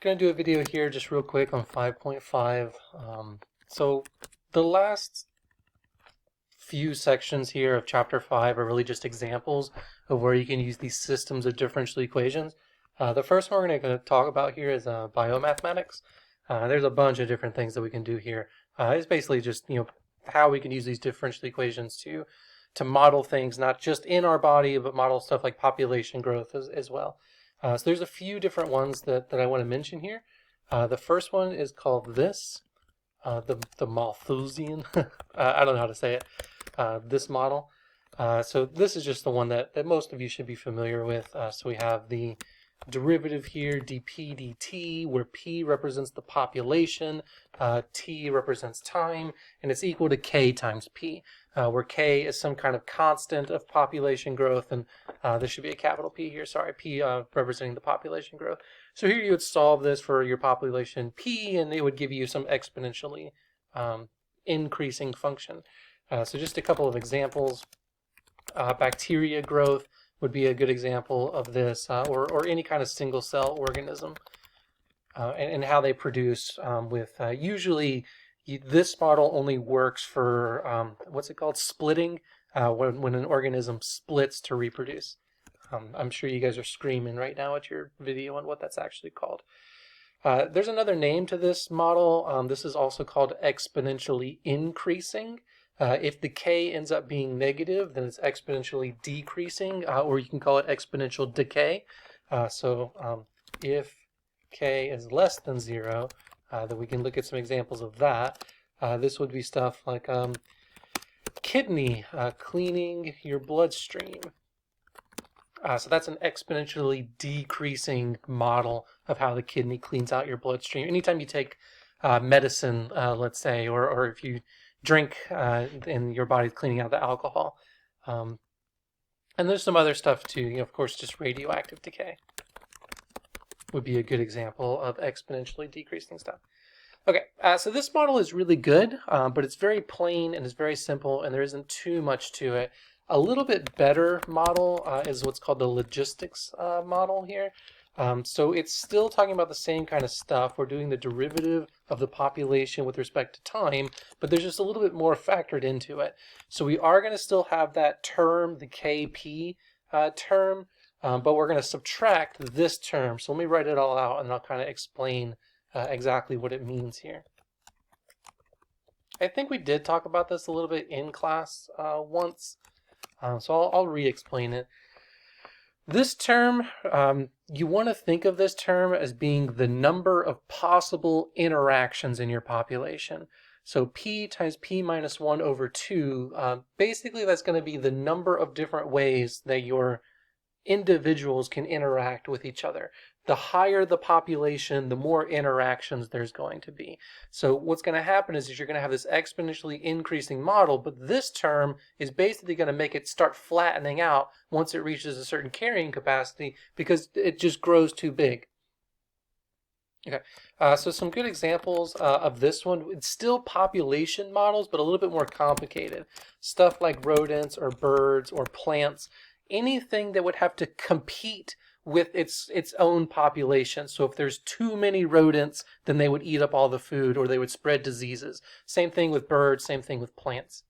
Gonna do a video here just real quick on 5.5. So the last few sections here of chapter 5 are really just examples of where you can use these systems of differential equations. The first one we're going to talk about here is biomathematics. There's a bunch of different things that we can do here. It's basically just how we can use these differential equations to model things not just in our body, but model stuff like population growth as well. So there's a few different ones that I want to mention here. The first one is called this, the Malthusian. I don't know how to say it. This model. So this is just the one that most of you should be familiar with. So we have the derivative here, dp dt, where p represents the population, t represents time, and it's equal to k times p, where k is some kind of constant of population growth, and this should be a capital P here, sorry, p representing the population growth. So here you would solve this for your population p, and it would give you some exponentially increasing function. So just a couple of examples. Bacteria growth would be a good example of this, or any kind of single cell organism, and how they produce with usually this model only works for what's it called, splitting, when an organism splits to reproduce. I'm sure you guys are screaming right now at your video on what that's actually called. There's another name to this model. This is also called exponentially increasing. If the k ends up being negative, then it's exponentially decreasing, or you can call it exponential decay. So if k is less than 0, then we can look at some examples of that. This would be stuff like kidney cleaning your bloodstream. So that's an exponentially decreasing model of how the kidney cleans out your bloodstream. Anytime you take medicine, let's say, or if you drink and your body's cleaning out the alcohol. And there's some other stuff too, of course, just radioactive decay would be a good example of exponentially decreasing stuff. Okay, so this model is really good, but it's very plain and it's very simple, and there isn't too much to it. A little bit better model is what's called the logistics model here. So it's still talking about the same kind of stuff. We're doing the derivative of the population with respect to time, but there's just a little bit more factored into it. So we are going to still have that term, the KP term, but we're going to subtract this term. So let me write it all out and I'll kind of explain exactly what it means here. I think we did talk about this a little bit in class once, so I'll re-explain it. This term, you want to think of this term as being the number of possible interactions in your population. So p times p minus 1 over 2, basically that's going to be the number of different ways that your individuals can interact with each other. The higher the population, the more interactions there's going to be. So what's going to happen is you're going to have this exponentially increasing model, but this term is basically going to make it start flattening out once it reaches a certain carrying capacity because it just grows too big. Okay, so some good examples of this one. It's still population models, but a little bit more complicated. Stuff like rodents or birds or plants. Anything that would have to compete with its own population. So if there's too many rodents, then they would eat up all the food or they would spread diseases. Same thing with birds, same thing with plants.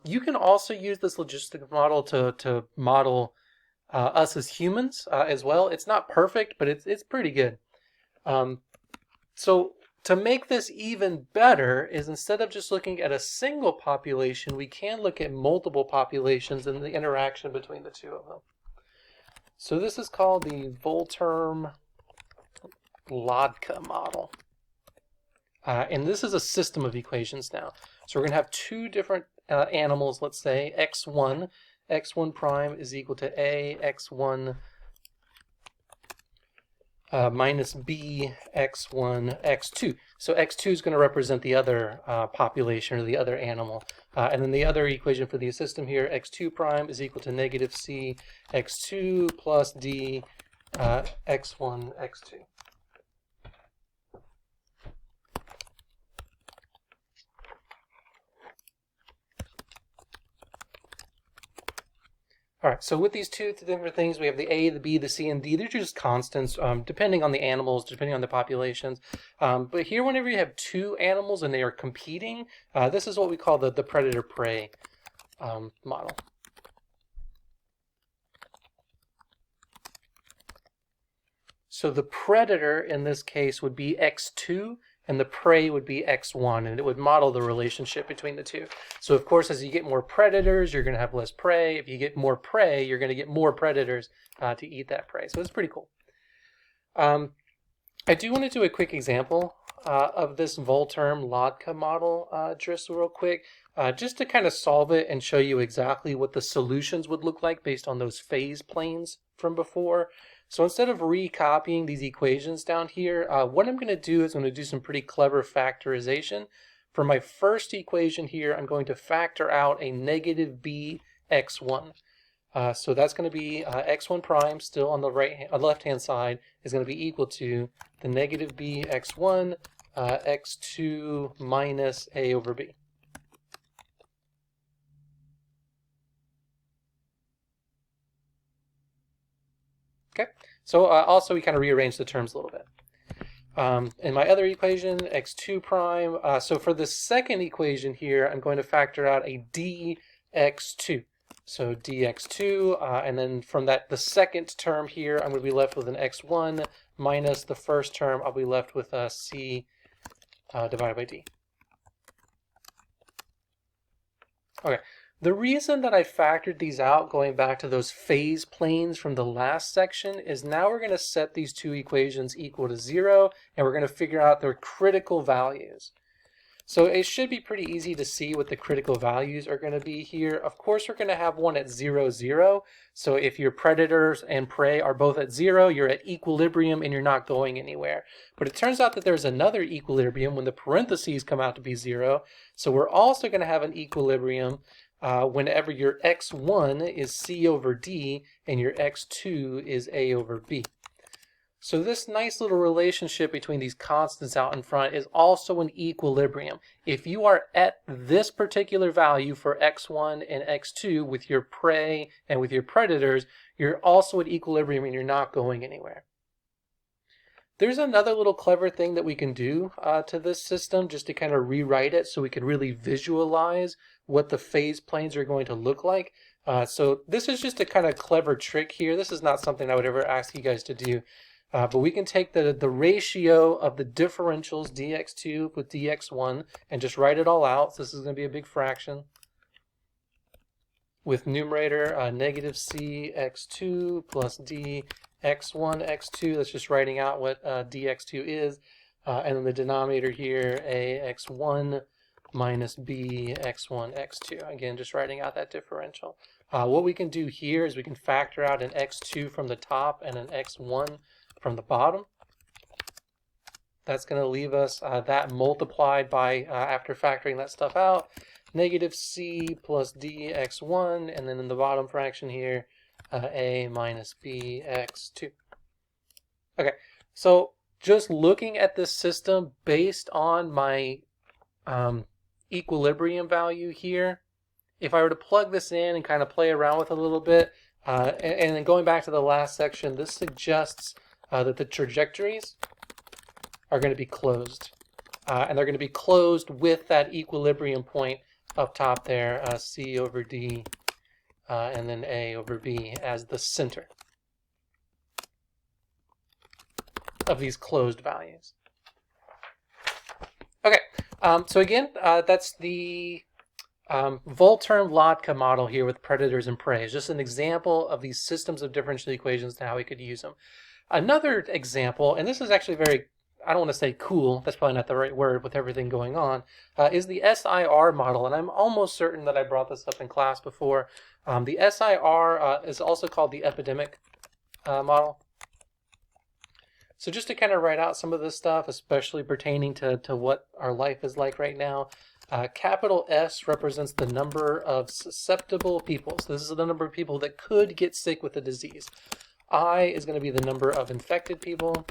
You can also use this logistic model to model us as humans as well. It's not perfect, but it's pretty good. So to make this even better is instead of just looking at a single population, we can look at multiple populations and the interaction between the two of them. So this is called the Volterm-Lodka model. And this is a system of equations now. So we're going to have two different animals, let's say, x1. x1 prime is equal to a, x1 minus b, x1, x2. So x2 is going to represent the other population or the other animal. And then the other equation for the system here, x2 prime is equal to negative c, x2 plus d, x1, x2. All right, so with these two different things, we have the A, the B, the C, and D. They're just constants, depending on the animals, depending on the populations. But here, whenever you have two animals and they are competing, this is what we call the predator-prey model. So the predator in this case would be X2, and the prey would be X1, and it would model the relationship between the two. So of course, as you get more predators, you're going to have less prey. If you get more prey, you're going to get more predators to eat that prey. So it's pretty cool. I do want to do a quick example of this Volterm-Lotka model just real quick, just to kind of solve it and show you exactly what the solutions would look like based on those phase planes from before. So instead of recopying these equations down here, what I'm going to do is I'm going to do some pretty clever factorization. For my first equation here, I'm going to factor out a negative b x1. So that's going to be x1 prime, still on the left-hand side, is going to be equal to the negative b x1 x2 minus a over b. Okay, so also we kind of rearrange the terms a little bit. In my other equation, x2 prime, so for the second equation here, I'm going to factor out a dx2. So dx2, and then from that, the second term here, I'm going to be left with an x1 minus the first term, I'll be left with a c divided by d. Okay. The reason that I factored these out, going back to those phase planes from the last section, is now we're going to set these two equations equal to 0, and we're going to figure out their critical values. So it should be pretty easy to see what the critical values are going to be here. Of course, we're going to have one at 0, 0. So if your predators and prey are both at 0, you're at equilibrium and you're not going anywhere. But it turns out that there's another equilibrium when the parentheses come out to be 0. So we're also going to have an equilibrium whenever your x1 is c over d and your x2 is a over b. So this nice little relationship between these constants out in front is also an equilibrium. If you are at this particular value for x1 and x2 with your prey and with your predators, you're also at equilibrium and you're not going anywhere. There's another little clever thing that we can do to this system just to kind of rewrite it so we can really visualize what the phase planes are going to look like. So this is just a kind of clever trick here. This is not something I would ever ask you guys to do. But we can take the ratio of the differentials dx2 with dx1 and just write it all out. So this is going to be a big fraction. With numerator negative c x2 plus d x1 x2. That's just writing out what dx2 is. And then the denominator here, a x1 minus b x1 x2. Again, just writing out that differential. What we can do here is we can factor out an x2 from the top and an x1 from the bottom. That's going to leave us that multiplied by, after factoring that stuff out, negative c plus d x1, and then in the bottom fraction here, a minus b x2. Okay, so just looking at this system based on my equilibrium value here, if I were to plug this in and kind of play around with it a little bit, and then going back to the last section, this suggests that the trajectories are going to be closed. And they're going to be closed with that equilibrium point up top there, c over d, and then a over b as the center of these closed values. Okay, so again, that's the Volterm-Lotka model here with predators and prey. It's just an example of these systems of differential equations and how we could use them. Another example, and this is actually very, I don't want to say cool, that's probably not the right word with everything going on, is the SIR model. And I'm almost certain that I brought this up in class before. The SIR is also called the epidemic model. So just to kind of write out some of this stuff, especially pertaining to what our life is like right now, capital S represents the number of susceptible people. So this is the number of people that could get sick with the disease. I is going to be the number of infected people.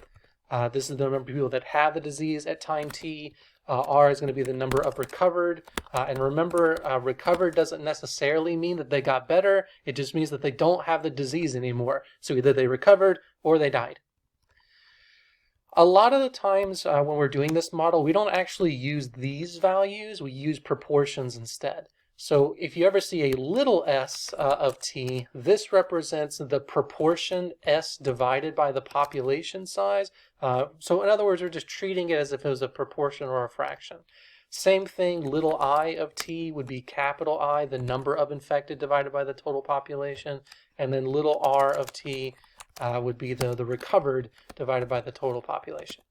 This is the number of people that have the disease at time t. R is going to be the number of recovered. And remember, recovered doesn't necessarily mean that they got better. It just means that they don't have the disease anymore. So either they recovered or they died. A lot of the times when we're doing this model, we don't actually use these values. We use proportions instead. So if you ever see a little s of t, this represents the proportion s divided by the population size. So in other words, we're just treating it as if it was a proportion or a fraction. Same thing, little I of t would be capital I, the number of infected divided by the total population. And then little r of t would be the recovered divided by the total population.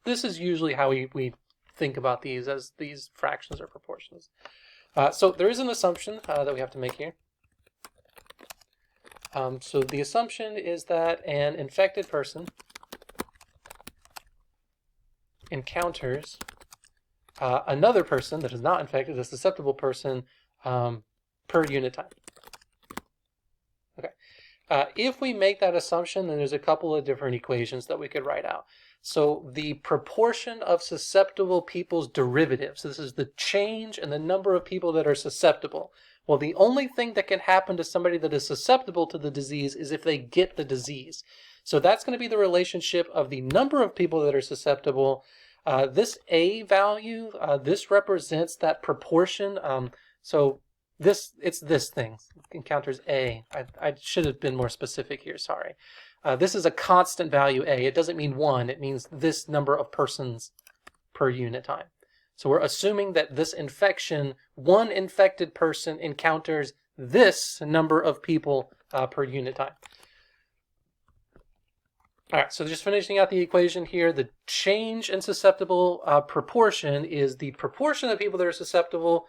This is usually how we think about these, as these fractions or proportions. So there is an assumption that we have to make here. So the assumption is that an infected person encounters another person that is not infected, a susceptible person, per unit time. Okay. If we make that assumption, then there's a couple of different equations that we could write out. So the proportion of susceptible people's derivatives, this is the change in the number of people that are susceptible. Well, the only thing that can happen to somebody that is susceptible to the disease is if they get the disease. So that's going to be the relationship of the number of people that are susceptible. This A value, this represents that proportion. So it's this thing, encounters A. I should have been more specific here, sorry. This is a constant value A. It doesn't mean 1, it means this number of persons per unit time. So we're assuming that this infection, one infected person encounters this number of people per unit time. All right, so just finishing out the equation here, the change in susceptible proportion is the proportion of people that are susceptible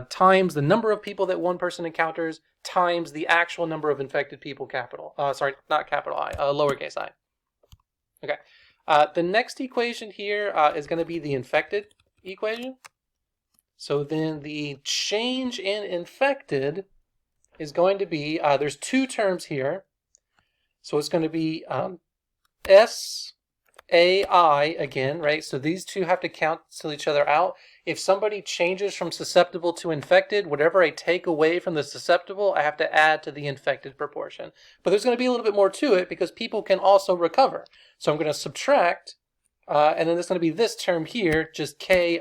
times the number of people that one person encounters times the actual number of infected people, capital. Sorry, not capital I, lowercase I. Okay. The next equation here is going to be the infected equation. So then the change in infected is going to be, there's two terms here. So it's going to be SAI again, right? So these two have to cancel each other out. If somebody changes from susceptible to infected, whatever I take away from the susceptible, I have to add to the infected proportion. But there's going to be a little bit more to it because people can also recover. So I'm going to subtract, and then there's going to be this term here, just KI,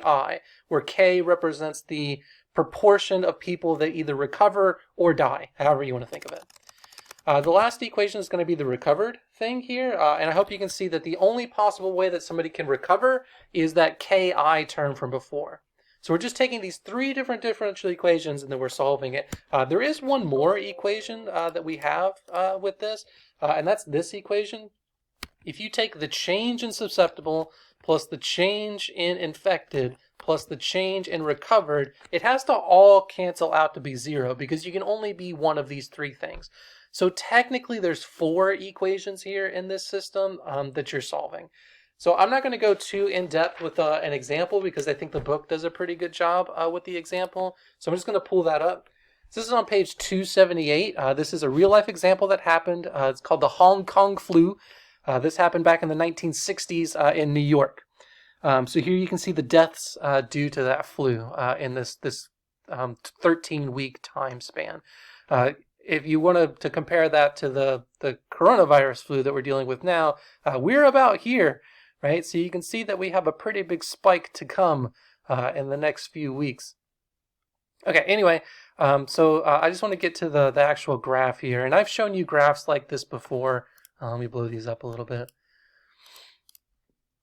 where K represents the proportion of people that either recover or die, however you want to think of it. The last equation is going to be the recovered thing here, and I hope you can see that the only possible way that somebody can recover is that KI term from before. So we're just taking these three different differential equations and then we're solving it. There is one more equation that we have with this, and that's this equation. If you take the change in susceptible plus the change in infected plus the change in recovered, it has to all cancel out to be 0 because you can only be one of these three things. So technically there's 4 equations here in this system that you're solving. So I'm not going to go too in depth with an example because I think the book does a pretty good job with the example. So I'm just going to pull that up. So this is on page 278. This is a real life example that happened. It's called the Hong Kong flu. This happened back in the 1960s in New York. So here you can see the deaths due to that flu in this 13-week time span. If you want to compare that to the coronavirus flu that we're dealing with now, we're about here, right? So you can see that we have a pretty big spike to come in the next few weeks. Okay, anyway, so I just want to get to the actual graph here. And I've shown you graphs like this before. Let me blow these up a little bit.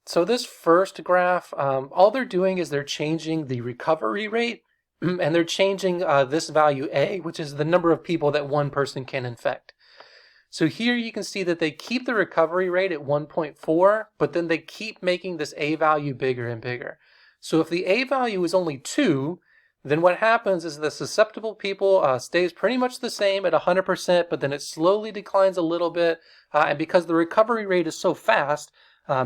So this first graph, all they're doing is they're changing the recovery rate. And they're changing this value A, which is the number of people that one person can infect. So here you can see that they keep the recovery rate at 1.4, but then they keep making this A value bigger and bigger. So if the A value is only 2, then what happens is the susceptible people stays pretty much the same at 100%, but then it slowly declines a little bit. And because the recovery rate is so fast,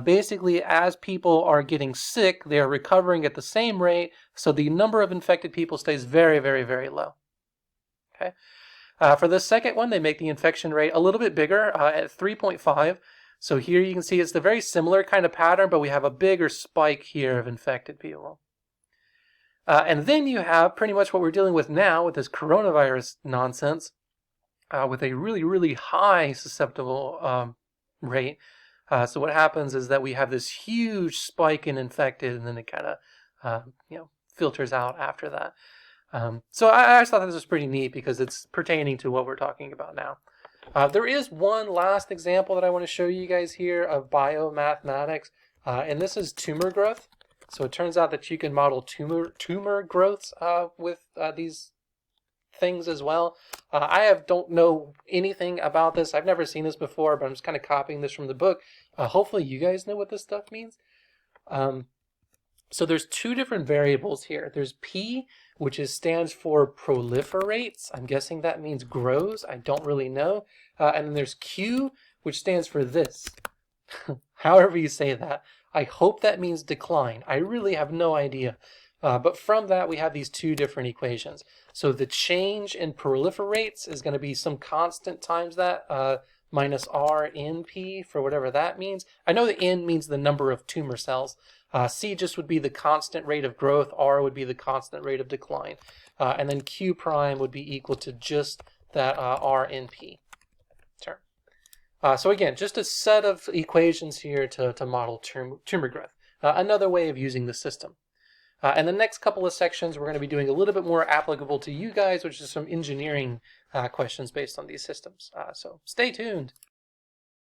basically, as people are getting sick, they are recovering at the same rate, so the number of infected people stays very, very, very low. Okay. For the second one, they make the infection rate a little bit bigger at 3.5. So here you can see it's the very similar kind of pattern, but we have a bigger spike here of infected people. And then you have pretty much what we're dealing with now with this coronavirus nonsense, with a really, really high susceptible rate. So what happens is that we have this huge spike in infected, and then it kind of filters out after that. So I thought this was pretty neat because it's pertaining to what we're talking about now. There is one last example that I want to show you guys here of biomathematics, and this is tumor growth. So it turns out that you can model tumor growths with these things as well. I don't know anything about this. I've never seen this before, but I'm just kind of copying this from the book. Hopefully you guys know what this stuff means. So there's two different variables here. There's P, which stands for proliferates. I'm guessing that means grows. I don't really know. And then there's Q, which stands for this. However you say that. I hope that means decline. I really have no idea. But from that, we have these two different equations. So the change in proliferates is going to be some constant times that, minus R in P for whatever that means. I know the N means the number of tumor cells. C just would be the constant rate of growth. R would be the constant rate of decline. And then Q prime would be equal to just that R in P term. So again, just a set of equations here to model tumor growth. Another way of using the system. And the next couple of sections, we're going to be doing a little bit more applicable to you guys, which is some engineering questions based on these systems. So stay tuned.